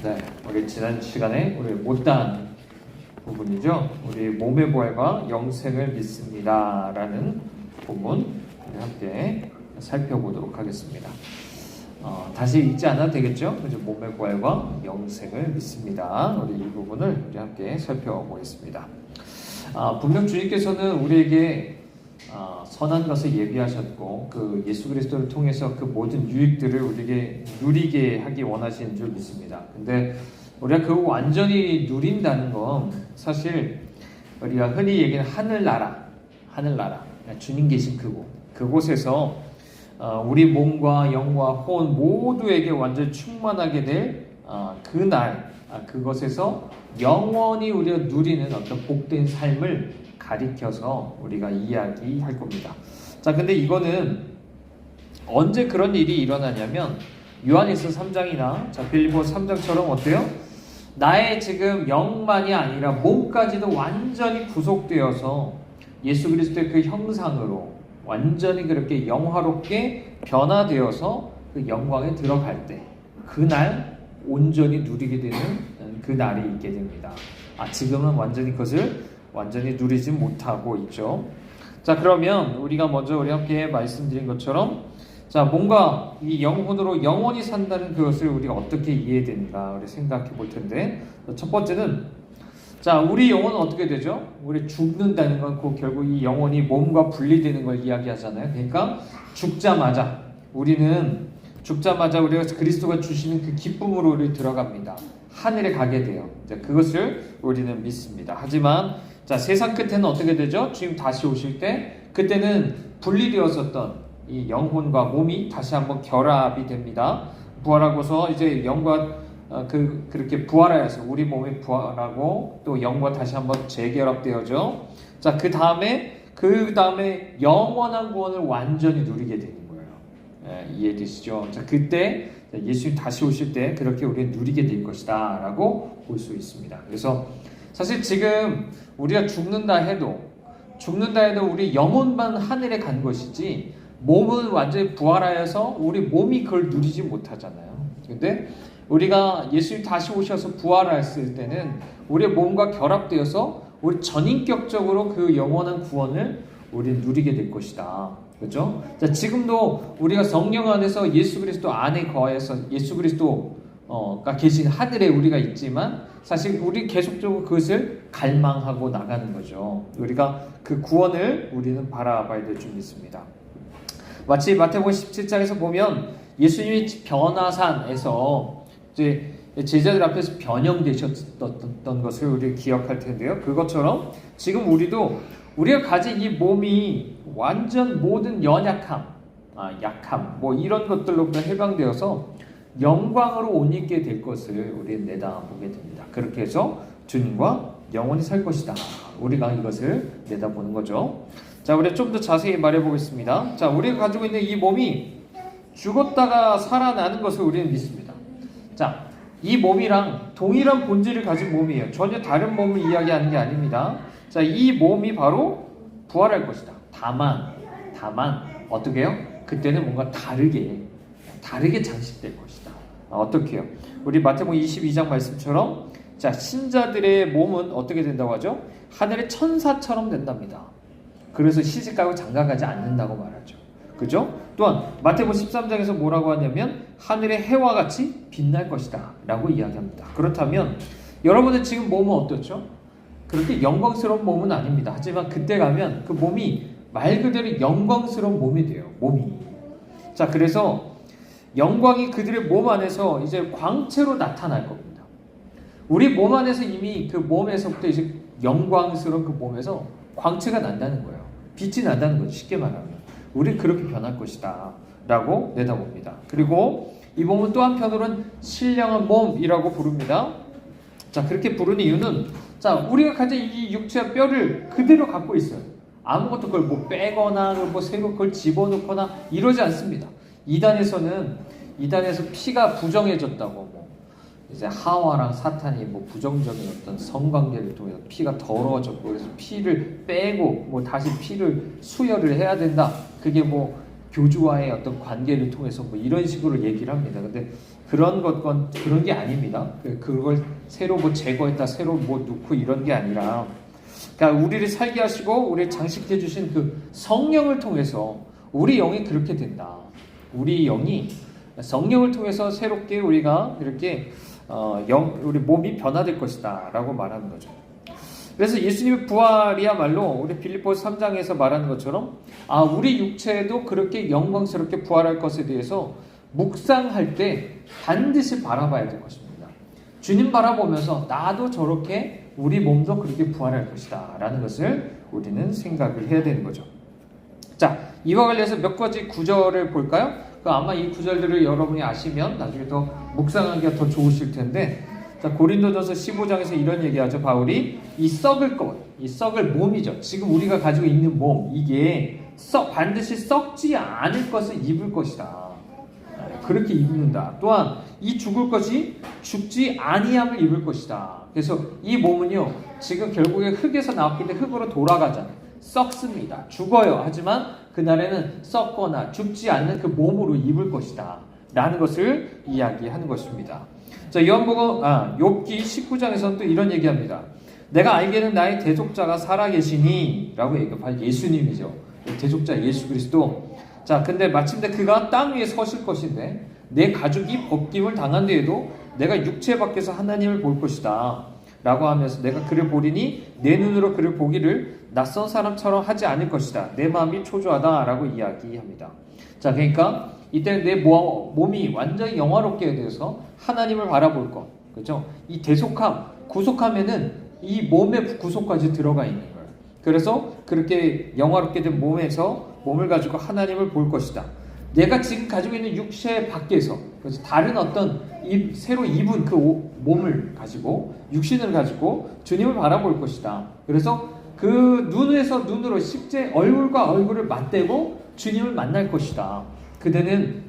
네, 우리 지난 시간에 우리 못다한 부분이죠. 우리 몸의 부활과 영생을 믿습니다라는 부분 우리 함께 살펴보도록 하겠습니다. 다시 읽지 않아도 되겠죠? 그죠? 몸의 부활과 영생을 믿습니다. 우리 이 부분을 우리 함께 살펴보겠습니다. 분명 주님께서는 우리에게 선한 것을 예비하셨고 그 예수 그리스도를 통해서 그 모든 유익들을 우리에게 누리게 하기 원하시는 줄 믿습니다. 근데 우리가 그 완전히 누린다는 건 사실 우리가 흔히 얘기하는 하늘나라 주님 계신 그곳에서 우리 몸과 영과 혼 모두에게 완전히 충만하게 될 그날 그것에서 영원히 우리가 누리는 어떤 복된 삶을 가리켜서 우리가 이야기할 겁니다. 자, 근데 이거는 언제 그런 일이 일어나냐면 요한일서 3장이나 빌립보 3장처럼 어때요? 나의 지금 영만이 아니라 몸까지도 완전히 구속되어서 예수 그리스도의 그 형상으로 완전히 그렇게 영화롭게 변화되어서 그 영광에 들어갈 때 그날 온전히 누리게 되는 그 날이 있게 됩니다. 지금은 완전히 그것을 완전히 누리지 못하고 있죠. 자, 그러면 우리가 먼저 우리 함께 말씀드린 것처럼 자, 뭔가 이 영혼으로 영원히 산다는 그것을 우리가 어떻게 이해되는가 우리 생각해 볼 텐데 첫 번째는 자, 우리 영혼은 어떻게 되죠? 우리 죽는다는 건 결국 이 영혼이 몸과 분리되는 걸 이야기하잖아요. 그러니까 죽자마자 우리가 그리스도가 주시는 그 기쁨으로 우리 들어갑니다. 하늘에 가게 돼요. 그것을 우리는 믿습니다. 하지만 자, 세상 끝에는 어떻게 되죠? 주님 다시 오실 때 그때는 분리되었었던 이 영혼과 몸이 다시 한번 결합이 됩니다. 부활하고서 이제 영과 그렇게 부활하여서 우리 몸이 부활하고 또 영과 다시 한번 재결합되어져. 자, 그 다음에 영원한 구원을 완전히 누리게 되는 거예요. 이해되시죠? 자, 그때 예수님 다시 오실 때 그렇게 우리는 누리게 될 것이다 라고 볼 수 있습니다. 그래서 사실 지금 우리가 죽는다 해도 우리 영혼만 하늘에 간 것이지 몸은 완전히 부활하여서 우리 몸이 그걸 누리지 못하잖아요. 근데 우리가 예수님 다시 오셔서 부활했을 때는 우리의 몸과 결합되어서 우리 전인격적으로 그 영원한 구원을 우리 누리게 될 것이다. 그렇죠? 자, 지금도 우리가 성령 안에서 예수 그리스도 안에 거해서 예수 그리스도가 계신 하늘에 우리가 있지만 사실 우리 계속적으로 그것을 갈망하고 나가는 거죠. 우리가 그 구원을 우리는 바라봐야 될 줄 믿습니다. 마치 마태복음 17장에서 보면 예수님이 변화산에서 이제 제자들 앞에서 변형되셨던 것을 우리 기억할 텐데요. 그것처럼 지금 우리가 가진 이 몸이 완전 모든 연약함, 약함, 이런 것들로 해방되어서 영광으로 옷 입게 될 것을 우리는 내다보게 됩니다. 그렇게 해서 주님과 영원히 살 것이다. 우리가 이것을 내다보는 거죠. 자, 우리 좀 더 자세히 말해보겠습니다. 자, 우리가 가지고 있는 이 몸이 죽었다가 살아나는 것을 우리는 믿습니다. 자, 이 몸이랑 동일한 본질을 가진 몸이에요. 전혀 다른 몸을 이야기하는 게 아닙니다. 자, 이 몸이 바로 부활할 것이다. 다만 어떻게 해요? 그때는 뭔가 다르게 장식될 것이다. 어떻게 해요? 우리 마태복음 22장 말씀처럼 자, 신자들의 몸은 어떻게 된다고 하죠? 하늘의 천사처럼 된답니다. 그래서 시집가고 장가가지 않는다고 말하죠. 그죠? 또한 마태복음 13장에서 뭐라고 하냐면 하늘의 해와 같이 빛날 것이다 라고 이야기합니다. 그렇다면 여러분의 지금 몸은 어떻죠? 그렇게 영광스러운 몸은 아닙니다. 하지만 그때 가면 그 몸이 말 그대로 영광스러운 몸이 돼요. 몸이. 자, 그래서 영광이 그들의 몸 안에서 이제 광채로 나타날 겁니다. 우리 몸 안에서 이미 그 몸에서부터 이제 영광스러운 그 몸에서 광채가 난다는 거예요. 빛이 난다는 거죠. 쉽게 말하면. 우리 그렇게 변할 것이다 라고 내다봅니다. 그리고 이 몸은 또 한편으로는 신령한 몸이라고 부릅니다. 자, 그렇게 부르는 이유는 자, 우리가 가진 이 육체와 뼈를 그대로 갖고 있어요. 아무것도 그걸 빼거나 새로 그걸 집어넣거나 이러지 않습니다. 이단에서 피가 부정해졌다고 이제 하와랑 사탄이 부정적인 어떤 성관계를 통해서 피가 더러워졌고 그래서 피를 빼고 다시 피를 수혈을 해야 된다. 그게 교주와의 어떤 관계를 통해서 이런 식으로 얘기를 합니다. 근데 그런 게 아닙니다. 그걸 새로 뭐 제거했다, 새로 뭐 넣고 이런 게 아니라, 그러니까 우리를 살게 하시고 우리를 장식해 주신 그 성령을 통해서 우리 영이 그렇게 된다. 우리 영이 성령을 통해서 새롭게 우리가 이렇게 우리 몸이 변화될 것이다라고 말하는 거죠. 그래서 예수님의 부활이야말로 우리 빌립보서 3장에서 말하는 것처럼 우리 육체도 그렇게 영광스럽게 부활할 것에 대해서 묵상할 때 반드시 바라봐야 될 것입니다. 주님 바라보면서 나도 저렇게 우리 몸도 그렇게 부활할 것이다 라는 것을 우리는 생각을 해야 되는 거죠. 자, 이와 관련해서 몇 가지 구절을 볼까요? 아마 이 구절들을 여러분이 아시면 나중에 더 묵상하기가 더 좋으실 텐데, 자, 고린도전서 15장에서 이런 얘기하죠. 바울이 이 썩을 것, 이 썩을 몸이죠. 지금 우리가 가지고 있는 몸, 이게 반드시 썩지 않을 것을 입을 것이다. 그렇게 입는다. 또한 이 죽을 것이 죽지 아니함을 입을 것이다. 그래서 이 몸은요, 지금 결국에 흙에서 나왔기 때문에 흙으로 돌아가잖아요. 썩습니다. 죽어요. 하지만 그날에는 썩거나 죽지 않는 그 몸으로 입을 것이다 라는 것을 이야기하는 것입니다. 자, 요한복음 욥기 19장에서는 또 이런 얘기합니다. 내가 알기에는 나의 대속자가 살아계시니 라고 얘기해요. 예수님이죠. 대속자 예수 그리스도. 자, 근데 마침내 그가 땅 위에 서실 것인데 내 가죽이 벗김을 당한 뒤에도 내가 육체 밖에서 하나님을 볼 것이다 라고 하면서 내가 그를 보리니 내 눈으로 그를 보기를 낯선 사람처럼 하지 않을 것이다. 내 마음이 초조하다 라고 이야기합니다. 자, 그러니까 이때는 내 몸이 완전히 영화롭게 돼서 하나님을 바라볼 것. 그렇죠? 이 대속함, 구속함에는 이 몸의 구속까지 들어가 있는 거예요. 그래서 그렇게 영화롭게 된 몸을 가지고 하나님을 볼 것이다. 내가 지금 가지고 있는 육체 밖에서, 그래서 다른 어떤 새로 입은 그 몸을 가지고, 육신을 가지고 주님을 바라볼 것이다. 그래서 그 눈에서 눈으로 실제 얼굴과 얼굴을 맞대고 주님을 만날 것이다. 그대는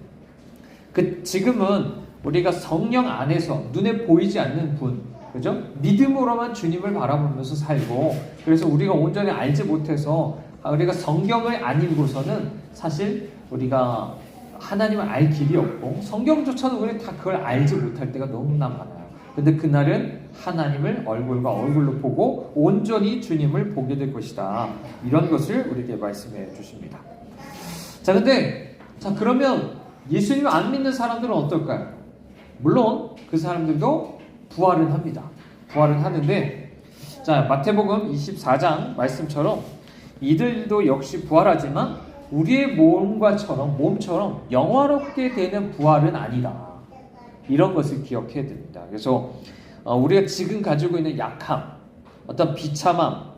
지금은 우리가 성령 안에서 눈에 보이지 않는 분, 그죠? 믿음으로만 주님을 바라보면서 살고, 그래서 우리가 온전히 알지 못해서 우리가 성경을 안 읽고서는 사실 우리가 하나님을 알 길이 없고, 성경조차도 우리 다 그걸 알지 못할 때가 너무나 많아요. 근데 그날은 하나님을 얼굴과 얼굴로 보고 온전히 주님을 보게 될 것이다. 이런 것을 우리에게 말씀해 주십니다. 자, 그러면 예수님을 안 믿는 사람들은 어떨까요? 물론 그 사람들도 부활은 합니다. 부활은 하는데, 자, 마태복음 24장 말씀처럼 이들도 역시 부활하지만 우리의 몸처럼 영화롭게 되는 부활은 아니다. 이런 것을 기억해야 됩니다. 그래서 우리가 지금 가지고 있는 약함, 어떤 비참함,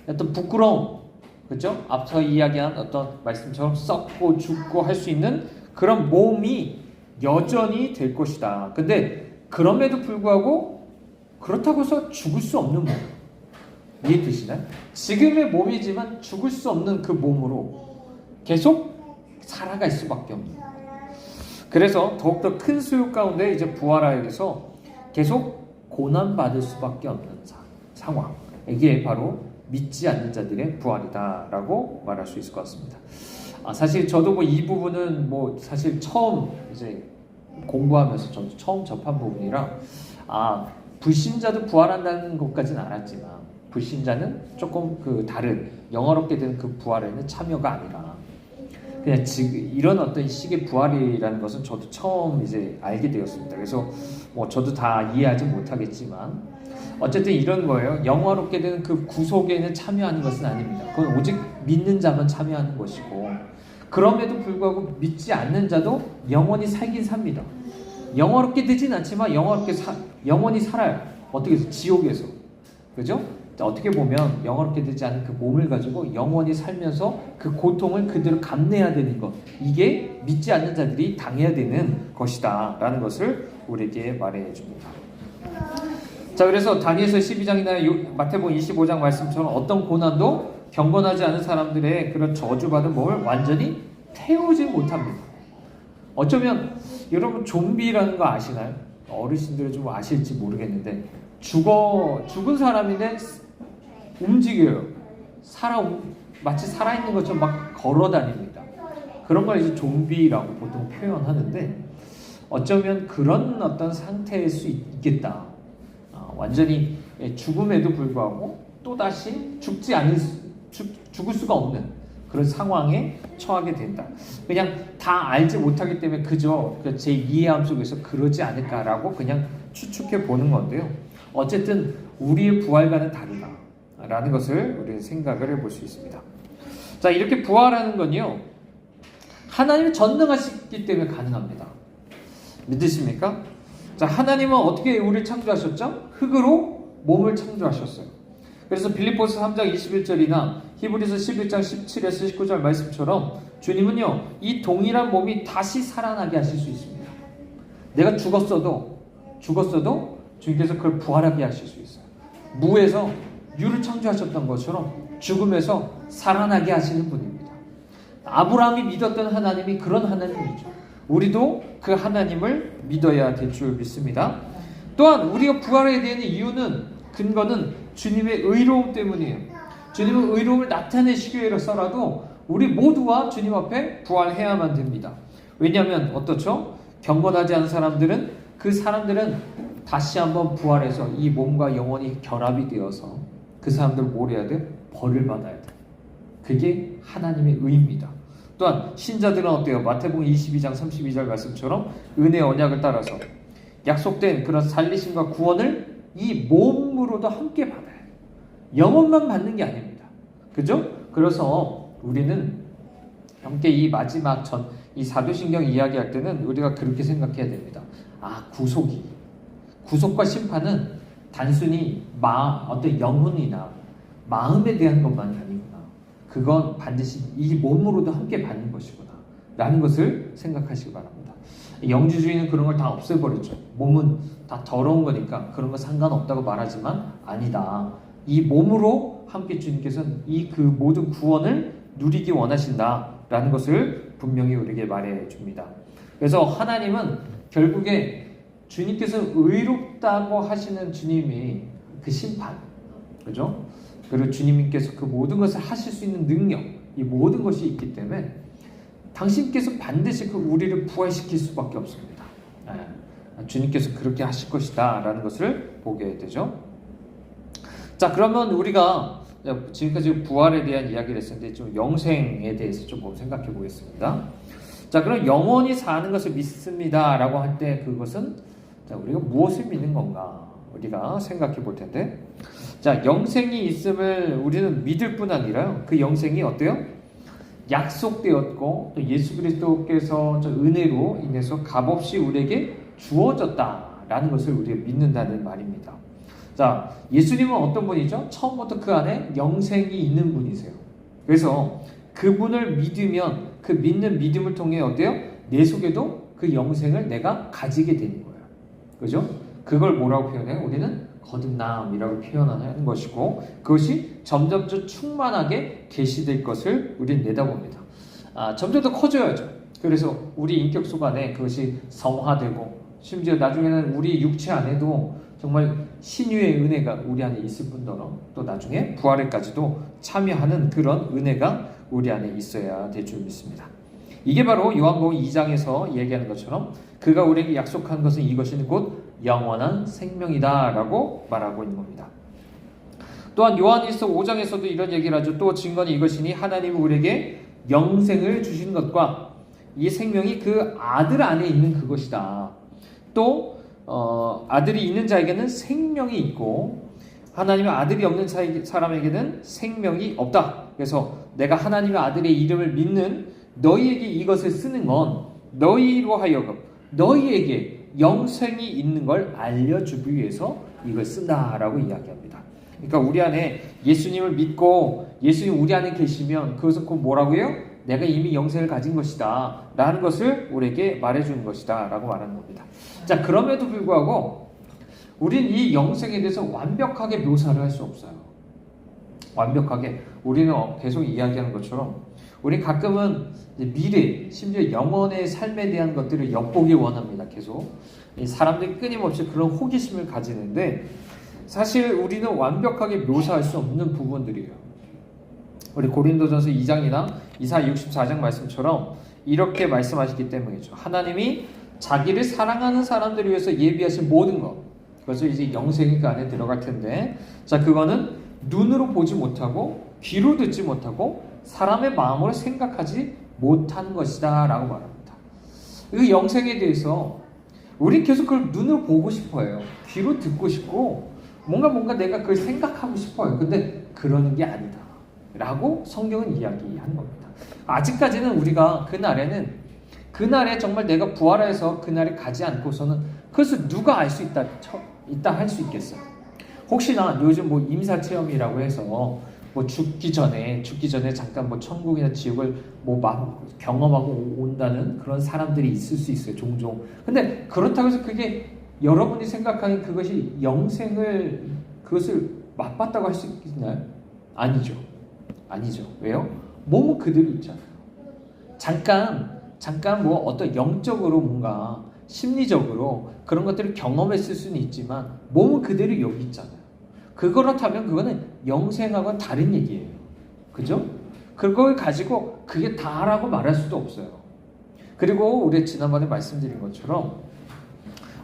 어떤 부끄러움, 그렇죠? 앞서 이야기한 어떤 말씀처럼 썩고 죽고 할 수 있는 그런 몸이 여전히 될 것이다. 근데 그럼에도 불구하고 그렇다고 해서 죽을 수 없는 몸. 이해되시나요? 지금의 몸이지만 죽을 수 없는 그 몸으로 계속 살아갈 수밖에 없는. 그래서 더욱더 큰 수요 가운데 이제 부활하여 서 계속 고난받을 수밖에 없는 상황. 이게 바로 믿지 않는 자들의 부활이다라고 말할 수 있을 것 같습니다. 사실 저도 이 부분은 사실 처음 이제 공부하면서 저도 처음 접한 부분이라 불신자도 부활한다는 것까지는 알았지만 불신자는 조금 다른 영화롭게 된 그 부활에는 참여가 아니라 그냥 지금 이런 어떤 식의 부활이라는 것은 저도 처음 이제 알게 되었습니다. 그래서 저도 다 이해하지 못하겠지만 어쨌든 이런 거예요. 영화롭게 되는 그 구속에는 참여하는 것은 아닙니다. 그건 오직 믿는 자만 참여하는 것이고, 그럼에도 불구하고 믿지 않는 자도 영원히 살긴 삽니다. 영화롭게 되진 않지만 영원히 살아요. 어떻게 해서? 지옥에서. 그죠? 어떻게 보면 영화롭게 되지 않은 그 몸을 가지고 영원히 살면서 그 고통을 그대로 감내해야 되는 것, 이게 믿지 않는 자들이 당해야 되는 것이다 라는 것을 우리에게 말해 줍니다. 자, 그래서 다니엘서 12장이나 마태복음 25장 말씀처럼 어떤 고난도 경건하지 않은 사람들의 그런 저주받은 몸을 완전히 태우지 못합니다. 어쩌면 여러분 좀비라는 거 아시나요? 어르신들은 좀 아실지 모르겠는데 죽은 사람인데 움직여요. 마치 살아있는 것처럼 막 걸어 다닙니다. 그런 걸 이제 좀비라고 보통 표현하는데 어쩌면 그런 어떤 상태일 수 있겠다. 완전히 죽음에도 불구하고 또다시 죽을 수가 없는 그런 상황에 처하게 된다. 그냥 다 알지 못하기 때문에 그저 제 이해함 속에서 그러지 않을까라고 그냥 추측해 보는 건데요. 어쨌든 우리의 부활과는 다르다라는 것을 우리는 생각을 해볼 수 있습니다. 자, 이렇게 부활하는 건요, 하나님이 전능하시기 때문에 가능합니다. 믿으십니까? 자, 하나님은 어떻게 우리를 창조하셨죠? 흙으로 몸을 창조하셨어요. 그래서 빌립보서 3장 21절이나 히브리서 11장 17에서 19절 말씀처럼 주님은요, 이 동일한 몸이 다시 살아나게 하실 수 있습니다. 내가 죽었어도 주님께서 그걸 부활하게 하실 수 있어요. 무에서 유를 창조하셨던 것처럼 죽음에서 살아나게 하시는 분입니다. 아브라함이 믿었던 하나님이 그런 하나님이죠. 우리도 그 하나님을 믿어야 될 줄 믿습니다. 또한 우리가 부활해야 되는 이유는, 근거는 주님의 의로움 때문이에요. 주님은 의로움을 나타내시기 위해서라도 우리 모두가 주님 앞에 부활해야만 됩니다. 왜냐하면 어떻죠? 경건하지 않은 사람들은, 그 사람들은 다시 한번 부활해서 이 몸과 영혼이 결합이 되어서 그 사람들 뭘 해야 돼? 벌을 받아야 돼. 그게 하나님의 의입니다. 또한 신자들은 어때요? 마태복음 22장 32절 말씀처럼 은혜의 언약을 따라서 약속된 그런 살리심과 구원을 이 몸으로도 함께 받아야 돼요. 영혼만 받는 게 아닙니다. 그죠? 그래서 우리는 함께 이 마지막 이 사도신경 이야기할 때는 우리가 그렇게 생각해야 됩니다. 구속과 심판은 단순히 어떤 영혼이나 마음에 대한 것만이 아니구나. 그건 반드시 이 몸으로도 함께 받는 것이구나 라는 것을 생각하시기 바랍니다. 영주주의는 그런 걸 다 없애버렸죠. 몸은 다 더러운 거니까 그런 거 상관없다고 말하지만 아니다. 이 몸으로 함께 주님께서는 그 모든 구원을 누리기 원하신다라는 것을 분명히 우리에게 말해줍니다. 그래서 하나님은 결국에 주님께서 의롭다고 하시는 주님이 그 심판, 그죠? 그리고 주님께서 그 모든 것을 하실 수 있는 능력, 이 모든 것이 있기 때문에 당신께서 반드시 우리를 부활시킬 수밖에 없습니다. 주님께서 그렇게 하실 것이다 라는 것을 보게 되죠. 자, 그러면 우리가 지금까지 부활에 대한 이야기를 했었는데 좀 영생에 대해서 좀 생각해 보겠습니다. 자, 그럼 영원히 사는 것을 믿습니다 라고 할 때 그것은 우리가 무엇을 믿는 건가 우리가 생각해 볼 텐데, 자, 영생이 있음을 우리는 믿을 뿐 아니라 그 영생이 어때요? 약속되었고 또 예수 그리스도께서 은혜로 인해서 값없이 우리에게 주어졌다라는 것을 우리가 믿는다는 말입니다. 자, 예수님은 어떤 분이죠? 처음부터 그 안에 영생이 있는 분이세요. 그래서 그분을 믿으면 그 믿는 믿음을 통해 어때요? 내 속에도 그 영생을 내가 가지게 되는 거예요. 그죠? 그걸 뭐라고 표현해요? 우리는 거듭남이라고 표현하는 것이고, 그것이 점점 더 충만하게 계시될 것을 우리는 내다봅니다. 점점 더 커져야죠. 그래서 우리 인격 속 안에 그것이 성화되고, 심지어 나중에는 우리 육체 안에도 정말 신유의 은혜가 우리 안에 있을 뿐더러 또 나중에 부활에까지도 참여하는 그런 은혜가 우리 안에 있어야 될 줄 믿습니다. 이게 바로 요한복음 2장에서 얘기하는 것처럼 그가 우리에게 약속한 것은 이것이 곧 영원한 생명이다 라고 말하고 있는 겁니다. 또한 요한일서 5장에서도 이런 얘기를 하죠. 또 증거는 이것이니 하나님이 우리에게 영생을 주신 것과 이 생명이 그 아들 안에 있는 그것이다. 또 아들이 있는 자에게는 생명이 있고 하나님의 아들이 없는 사람에게는 생명이 없다. 그래서 내가 하나님의 아들의 이름을 믿는 너희에게 이것을 쓰는 건 너희로 하여금 너희에게 영생이 있는 걸 알려주기 위해서 이걸 쓴다라고 이야기합니다. 그러니까 우리 안에 예수님을 믿고 예수님 우리 안에 계시면 그것은 곧 뭐라고 해요? 내가 이미 영생을 가진 것이다 라는 것을 우리에게 말해주는 것이다 라고 말하는 겁니다. 자, 그럼에도 불구하고 우리는 이 영생에 대해서 완벽하게 묘사를 할 수 없어요. 완벽하게 우리는 계속 이야기하는 것처럼 우리 가끔은 미래, 심지어 영원의 삶에 대한 것들을 엿보길 원합니다. 계속 사람들이 끊임없이 그런 호기심을 가지는데 사실 우리는 완벽하게 묘사할 수 없는 부분들이에요. 우리 고린도전서 2장이나 이사야 64장 말씀처럼 이렇게 말씀하시기 때문이죠. 하나님이 자기를 사랑하는 사람들을 위해서 예비하신 모든 것. 그래서 이제 영생이 그 안에 들어갈 텐데, 자, 그거는 눈으로 보지 못하고 귀로 듣지 못하고 사람의 마음으로 생각하지 못한 것이다 라고 말합니다. 이 영생에 대해서 우리 계속 그걸 눈으로 보고 싶어요. 귀로 듣고 싶고 뭔가 내가 그걸 생각하고 싶어요. 근데 그러는 게 아니다 라고 성경은 이야기한 겁니다. 아직까지는 우리가 그날에 정말 내가 부활해서 그날에 가지 않고서는 그것을 누가 알 수 있다 할 수 있겠어요. 혹시나 요즘 뭐 임사체험이라고 해서 뭐 죽기 전에 잠깐 뭐 천국이나 지옥을 뭐 경험하고 온다는 그런 사람들이 있을 수 있어요, 종종. 근데 그렇다고 해서 그게 여러분이 생각하는 그것이 그것을 맛봤다고 할 수 있나요? 아니죠. 왜요? 몸은 그대로 있잖아요. 잠깐 뭐 어떤 영적으로 뭔가 심리적으로 그런 것들을 경험했을 수는 있지만 몸은 그대로 여기 있잖아요. 그렇다면 그거는 영생하고는 다른 얘기예요. 그죠? 그걸 가지고 그게 다라고 말할 수도 없어요. 그리고 우리 지난번에 말씀드린 것처럼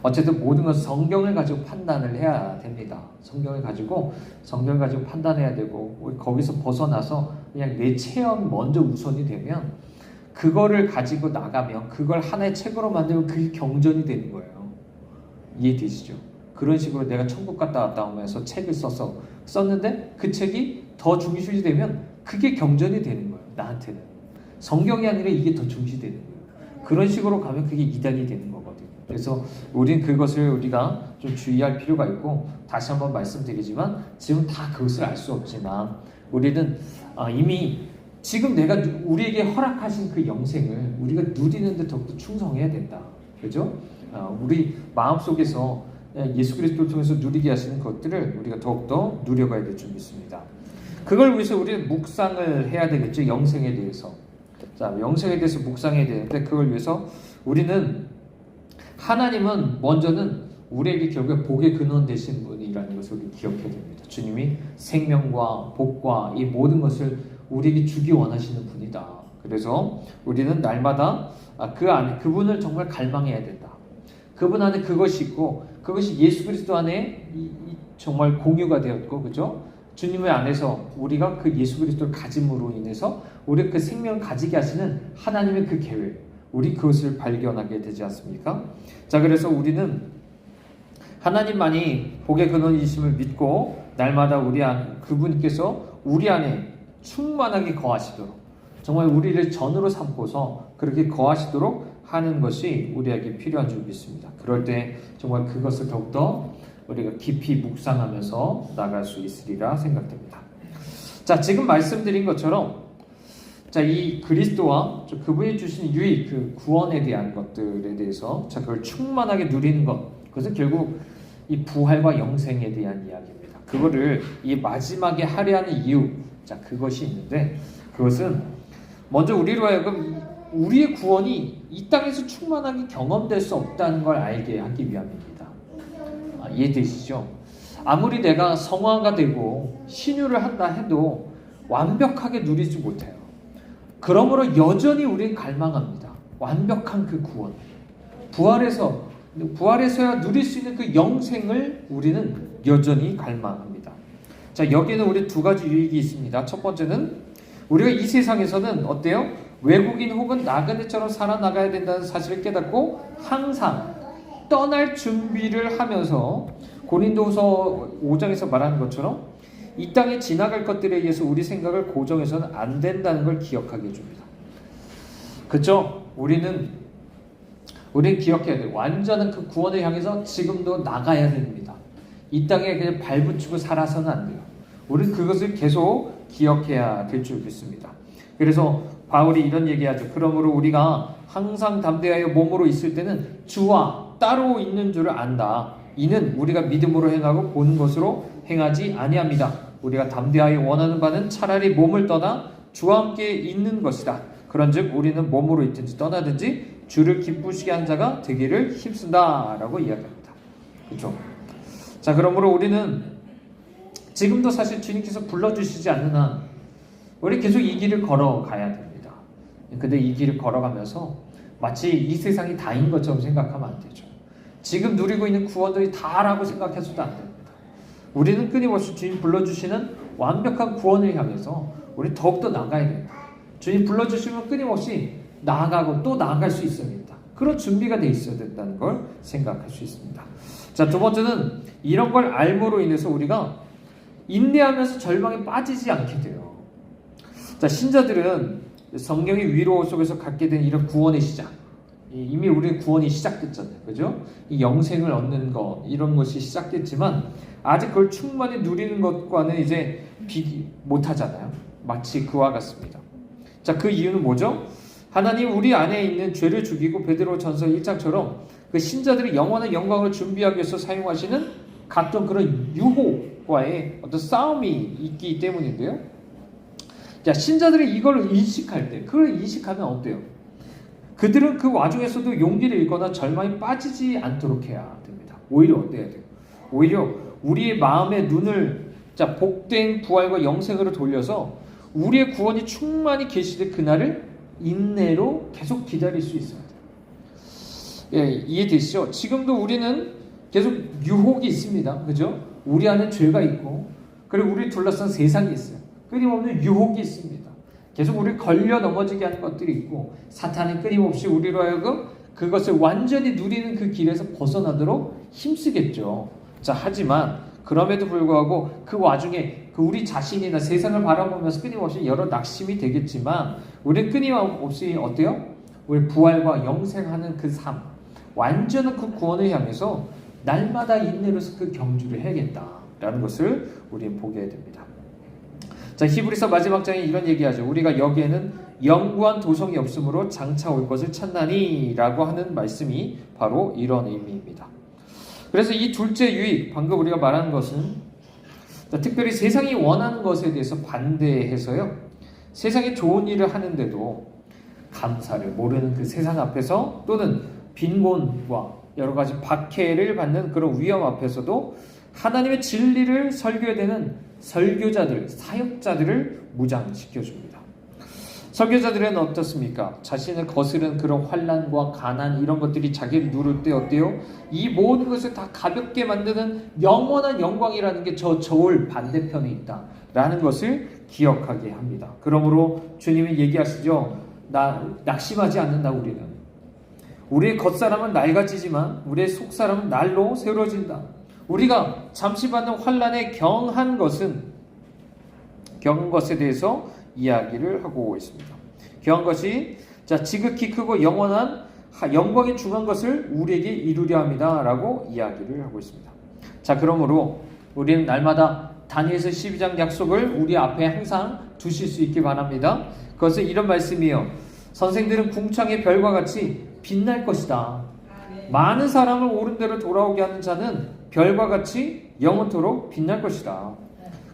어쨌든 모든 것은 성경을 가지고 판단을 해야 됩니다. 성경을 가지고 판단해야 되고 우리 거기서 벗어나서 그냥 내 체험 먼저 우선이 되면 그거를 가지고 나가면 그걸 하나의 책으로 만들면 그게 경전이 되는 거예요. 이해되시죠? 그런 식으로 내가 천국 갔다 왔다 하면서 책을 썼는데 그 책이 더 중시되면 되면 그게 경전이 되는 거예요. 나한테는. 성경이 아니라 이게 더 중시되는 거예요. 그런 식으로 가면 그게 이단이 되는 거거든요. 그래서 우린 그것을 우리가 좀 주의할 필요가 있고 다시 한번 말씀드리지만 지금 다 그것을 알 수 없지만 우리는 이미 지금 내가 우리에게 허락하신 그 영생을 우리가 누리는데 더욱더 충성해야 된다. 그죠? 우리 마음속에서 예수 그리스도를 통해서 누리게 하시는 것들을 우리가 더욱더 누려가야 될 줄 믿습니다. 그걸 위해서 우리는 묵상을 해야 되겠죠. 영생에 대해서. 자, 영생에 대해서 묵상해야 되는데 그걸 위해서 우리는 하나님은 먼저는 우리에게 결국에 복의 근원 되신 분이라는 것을 우리 기억해야 됩니다. 주님이 생명과 복과 이 모든 것을 우리에게 주기 원하시는 분이다. 그래서 우리는 날마다 그 안에 그분을 정말 갈망해야 된다. 그분 안에 그것이 있고 그것이 예수 그리스도 안에 정말 공유가 되었고, 그죠? 주님의 안에서 우리가 그 예수 그리스도를 가짐으로 인해서 우리 그 생명을 가지게 하시는 하나님의 그 계획, 우리 그것을 발견하게 되지 않습니까? 자, 그래서 우리는 하나님만이 복의 근원이심을 믿고 날마다 그분께서 우리 안에 충만하게 거하시도록 정말 우리를 전으로 삼고서 그렇게 거하시도록 하는 것이 우리에게 필요한 줄 믿습니다. 그럴 때 정말 그것을 더욱더 우리가 깊이 묵상하면서 나갈 수 있으리라 생각됩니다. 자, 지금 말씀드린 것처럼 자, 이 그리스도와 그분이 주신 유익, 그 구원에 대한 것들에 대해서 자, 그걸 충만하게 누리는 것, 그것은 결국 이 부활과 영생에 대한 이야기입니다. 그거를 이 마지막에 하려 하는 이유, 자, 그것이 있는데 그것은 먼저 우리로 하여금 우리의 구원이 이 땅에서 충만하게 경험될 수 없다는 걸 알게 하기 위함입니다. 이해되시죠? 아무리 내가 성화가 되고 신유를 한다 해도 완벽하게 누리지 못해요. 그러므로 여전히 우리는 갈망합니다. 완벽한 그 구원. 부활해서야 누릴 수 있는 그 영생을 우리는 여전히 갈망합니다. 자, 여기는 우리 두 가지 유익이 있습니다. 첫 번째는 우리가 이 세상에서는 어때요? 외국인 혹은 나그네처럼 살아나가야 된다는 사실을 깨닫고 항상 떠날 준비를 하면서 고린도후서 5장에서 말하는 것처럼 이 땅에 지나갈 것들에 의해서 우리 생각을 고정해서는 안 된다는 걸 기억하게 해줍니다. 그렇죠? 우리는 기억해야 돼요. 완전한 그 구원을 향해서 지금도 나가야 됩니다. 이 땅에 그냥 발붙이고 살아서는 안 돼요. 우리는 그것을 계속 기억해야 될 줄 믿습니다. 그래서 바울이 이런 얘기하죠. 그러므로 우리가 항상 담대하여 몸으로 있을 때는 주와 따로 있는 줄을 안다. 이는 우리가 믿음으로 행하고 보는 것으로 행하지 아니합니다. 우리가 담대하여 원하는 바는 차라리 몸을 떠나 주와 함께 있는 것이다. 그런즉 우리는 몸으로 있든지 떠나든지 주를 기쁘시게 한 자가 되기를 힘쓴다라고 이야기합니다. 그렇죠? 자, 그러므로 우리는 지금도 사실 주님께서 불러주시지 않는 한 우리 계속 이 길을 걸어가야 됩니다. 근데 이 길을 걸어가면서 마치 이 세상이 다인 것처럼 생각하면 안 되죠. 지금 누리고 있는 구원들이 다라고 생각해서도 안 됩니다. 우리는 끊임없이 주님 불러주시는 완벽한 구원을 향해서 우리 더욱더 나아가야 됩니다. 주님 불러주시면 끊임없이 나아가고 또 나아갈 수 있어야 됩니다. 그런 준비가 돼 있어야 된다는 걸 생각할 수 있습니다. 자, 두 번째는 이런 걸 알므로 인해서 우리가 인내하면서 절망에 빠지지 않게 돼요. 자, 신자들은 성경의 위로 속에서 갖게 된 이런 구원의 시작, 이미 우리의 구원이 시작됐잖아요. 그죠? 이 영생을 얻는 것, 이런 것이 시작됐지만 아직 그걸 충분히 누리는 것과는 이제 비교 못하잖아요. 마치 그와 같습니다. 자, 그 이유는 뭐죠? 하나님 우리 안에 있는 죄를 죽이고 베드로전서 1장처럼 그 신자들의 영원한 영광을 준비하기 위해서 사용하시는 각종 그런 유혹과의 어떤 싸움이 있기 때문인데요. 자, 신자들이 이걸 인식할 때, 그걸 인식하면 어때요? 그들은 그 와중에서도 용기를 잃거나 절망에 빠지지 않도록 해야 됩니다. 오히려 어때야 돼요? 오히려 우리의 마음의 눈을 복된 부활과 영생으로 돌려서 우리의 구원이 충만히 계시되 그날을 인내로 계속 기다릴 수 있어야 돼요. 예, 이해되시죠? 지금도 우리는 계속 유혹이 있습니다. 그죠? 우리 안에 죄가 있고, 그리고 우리 둘러싼 세상이 있어요. 끊임없는 유혹이 있습니다. 계속 우리를 걸려 넘어지게 하는 것들이 있고, 사탄은 끊임없이 우리로 하여금 그것을 완전히 누리는 그 길에서 벗어나도록 힘쓰겠죠. 자, 하지만 그럼에도 불구하고 그 와중에 우리 자신이나 세상을 바라보면서 끊임없이 여러 낙심이 되겠지만 우리는 끊임없이 어때요? 우리 부활과 영생하는 그 삶, 완전한 그 구원을 향해서 날마다 인내로서 그 경주를 해야겠다라는 것을 우리는 보게 됩니다. 자, 히브리서 마지막 장에 이런 얘기하죠. 우리가 여기에는 영구한 도성이 없으므로 장차 올 것을 찾나니 라고 하는 말씀이 바로 이런 의미입니다. 그래서 이 둘째 유익, 방금 우리가 말한 것은 특별히 세상이 원하는 것에 대해서 반대해서요, 세상에 좋은 일을 하는데도 감사를 모르는 그 세상 앞에서 또는 빈곤과 여러 가지 박해를 받는 그런 위험 앞에서도 하나님의 진리를 설교해야 되는 설교자들, 사역자들을 무장시켜줍니다. 설교자들은 어떻습니까? 자신을 거스르는 그런 환난과 가난 이런 것들이 자기를 누를 때 어때요? 이 모든 것을 다 가볍게 만드는 영원한 영광이라는 게 저 저울 반대편에 있다라는 것을 기억하게 합니다. 그러므로 주님이 얘기하시죠. 낙심하지 않는다 우리는. 우리의 겉사람은 낡아지지만 우리의 속사람은 날로 새로워진다. 우리가 잠시 받는 환난에 경한 것에 대해서 이야기를 하고 있습니다. 경한 것이 지극히 크고 영원한 영광에 중한 것을 우리에게 이루려 합니다 라고 이야기를 하고 있습니다. 자, 그러므로 우리는 날마다 다니엘서 12장 약속을 우리 앞에 항상 두실 수 있기 바랍니다. 그것은 이런 말씀이에요. 선생들은 궁창의 별과 같이 빛날 것이다. 많은 사람을 옳은 대로 돌아오게 하는 자는 별과 같이 영원토록 빛날 것이다.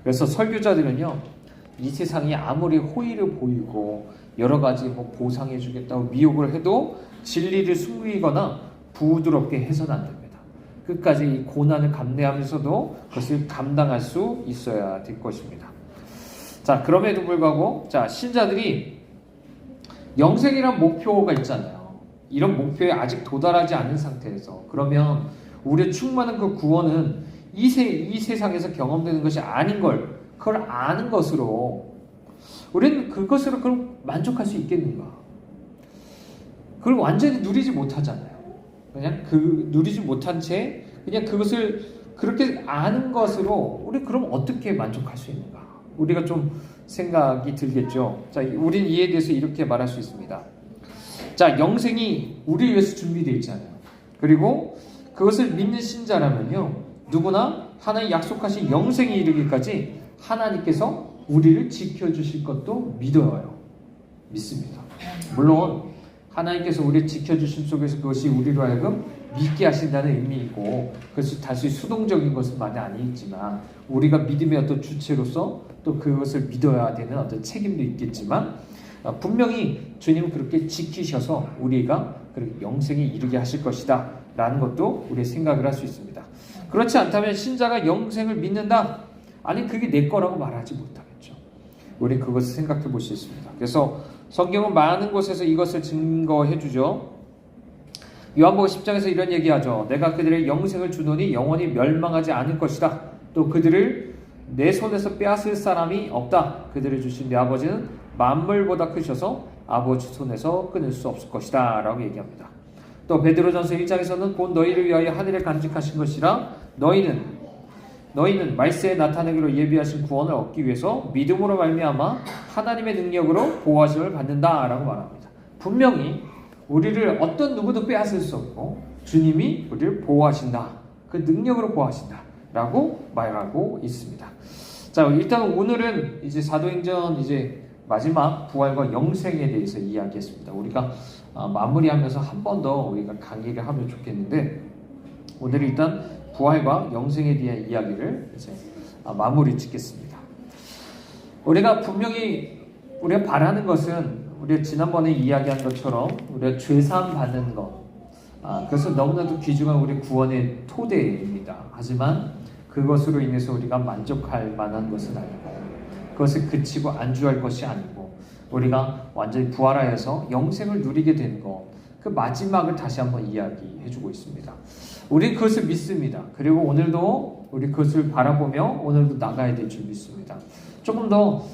그래서 설교자들은요, 이 세상이 아무리 호의를 보이고 여러 가지 보상해 주겠다고 미혹을 해도 진리를 숨기거나 부드럽게 해서는 안 됩니다. 끝까지 이 고난을 감내하면서도 그것을 감당할 수 있어야 될 것입니다. 자, 그럼에도 불구하고 신자들이 영생이란 목표가 있잖아요. 이런 목표에 아직 도달하지 않은 상태에서 그러면 우리의 충만한 그 구원은 이 세상에서 경험되는 것이 아닌 걸 그걸 아는 것으로 우리는 그것으로 그럼 만족할 수 있겠는가? 그걸 완전히 누리지 못하잖아요. 그냥 누리지 못한 채 그냥 그것을 그렇게 아는 것으로 우리 그럼 어떻게 만족할 수 있는가? 우리가 좀 생각이 들겠죠. 자, 우리는 이에 대해서 이렇게 말할 수 있습니다. 자, 영생이 우리를 위해서 준비되어 있잖아요. 그리고 그것을 믿는 신자라면요, 누구나 하나님 약속하신 영생에 이르기까지 하나님께서 우리를 지켜주실 것도 믿습니다. 물론 하나님께서 우리를 지켜주심 속에서 그것이 우리로 하여금 믿게 하신다는 의미이고 그것이 다시 수동적인 것은 많이 아니지만 우리가 믿음의 어떤 주체로서 또 그것을 믿어야 되는 어떤 책임도 있겠지만 분명히 주님은 그렇게 지키셔서 우리가 그렇게 영생에 이르게 하실 것이다 라는 것도 우리 생각을 할 수 있습니다. 그렇지 않다면 신자가 영생을 믿는다? 아니, 그게 내 거라고 말하지 못하겠죠. 우리 그것을 생각해 볼 수 있습니다. 그래서 성경은 많은 곳에서 이것을 증거해 주죠. 요한복음 10장에서 이런 얘기하죠. 내가 그들의 영생을 주노니 영원히 멸망하지 않을 것이다. 또 그들을 내 손에서 빼앗을 사람이 없다. 그들을 주신 내 아버지는 만물보다 크셔서 아버지 손에서 끊을 수 없을 것이다 라고 얘기합니다. 또 베드로전서 1장에서는 곧 너희를 위하여 하늘에 간직하신 것이라 너희는 말세에 나타내기로 예비하신 구원을 얻기 위해서 믿음으로 말미암아 하나님의 능력으로 보호하심을 받는다 라고 말합니다. 분명히 우리를 어떤 누구도 빼앗을 수 없고 주님이 우리를 보호하신다. 그 능력으로 보호하신다 라고 말하고 있습니다. 자, 일단 오늘은 이제 사도행전 이제 마지막 부활과 영생에 대해서 이야기했습니다. 우리가 마무리하면서 한 번 더 우리가 강의를 하면 좋겠는데 오늘 일단 부활과 영생에 대한 이야기를 이제 마무리 짓겠습니다. 우리가 분명히 우리가 바라는 것은 우리가 지난번에 이야기한 것처럼 우리가 죄사함 받는 것, 그것은 너무나도 귀중한 우리 구원의 토대입니다. 하지만 그것으로 인해서 우리가 만족할 만한 것은 아니고 그것을 그치고 안주할 것이 아니고 우리가 완전히 부활하여서 영생을 누리게 된 것, 그 마지막을 다시 한번 이야기해주고 있습니다. 우리 그것을 믿습니다. 그리고 오늘도 우리 그것을 바라보며 오늘도 나가야 될 줄 믿습니다. 조금 더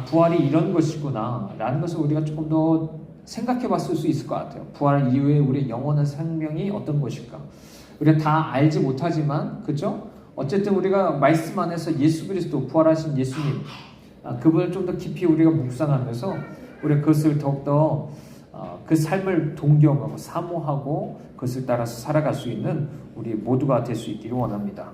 부활이 이런 것이구나 라는 것을 우리가 조금 더 생각해 봤을 수 있을 것 같아요. 부활 이후에 우리의 영원한 생명이 어떤 것일까? 우리가 다 알지 못하지만 그죠? 어쨌든 우리가 말씀 안에서 예수 그리스도 부활하신 예수님 그분을 좀 더 깊이 우리가 묵상하면서 우리가 그것을 더욱더 그 삶을 동경하고 사모하고 그것을 따라서 살아갈 수 있는 우리 모두가 될 수 있기를 원합니다.